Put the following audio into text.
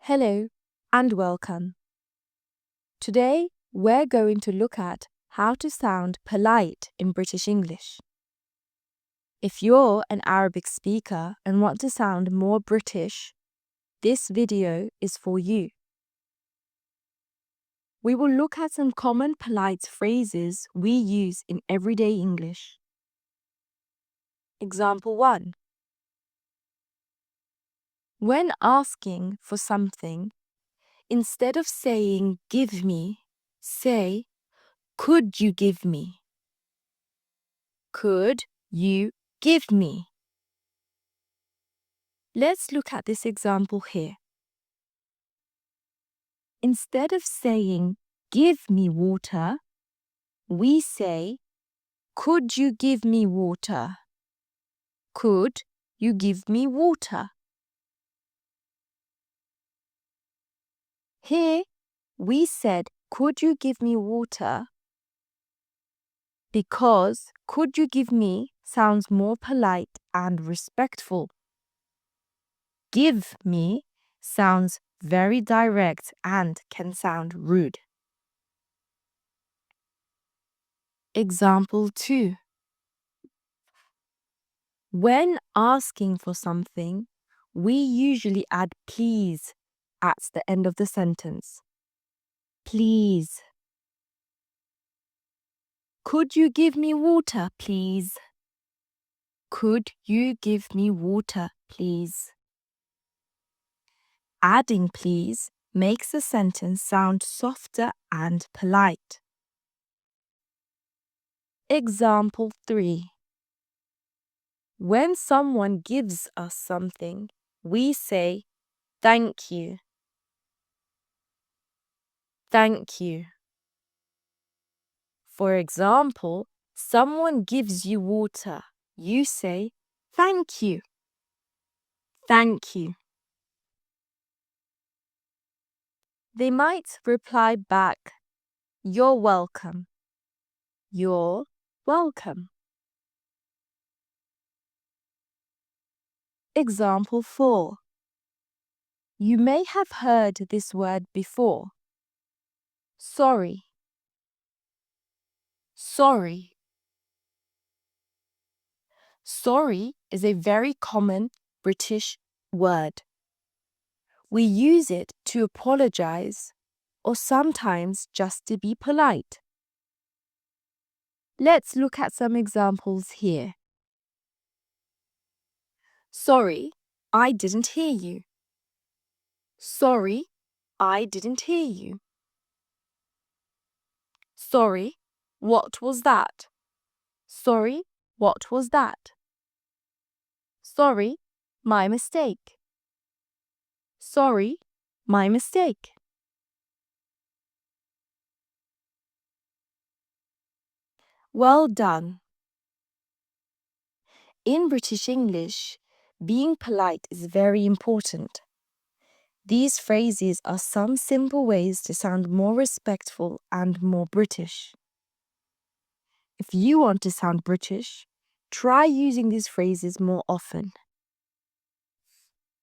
Hello and welcome. Today we're going to look at how to sound polite in British English. If you're an Arabic speaker and want to sound more British, this video is for you. We will look at some common polite phrases we use in everyday English. Example 1. When asking for something, instead of saying give me, say could you give me? Could you give me? Let's look at this example here. Instead of saying give me water, we say could you give me water? Could you give me water? Here, we said, could you give me water? Because could you give me sounds more polite and respectful. Give me sounds very direct and can sound rude. Example 2. When asking for something, we usually add please at the end of the sentence. Please. Could you give me water, please? Could you give me water, please? Adding please makes the sentence sound softer and polite. Example 3. When someone gives us something, we say thank you. Thank you. For example, someone gives you water. You say, thank you. Thank you. They might reply back, you're welcome. You're welcome. Example 4. You may have heard this word before. Sorry. Sorry. Sorry is a very common British word. We use it to apologize or sometimes just to be polite. Let's look at some examples here. Sorry, I didn't hear you. Sorry, I didn't hear you. Sorry, what was that? Sorry, what was that? Sorry, my mistake. Sorry, my mistake. Well done. In British English, being polite is very important. These phrases are some simple ways to sound more respectful and more British. If you want to sound British, try using these phrases more often.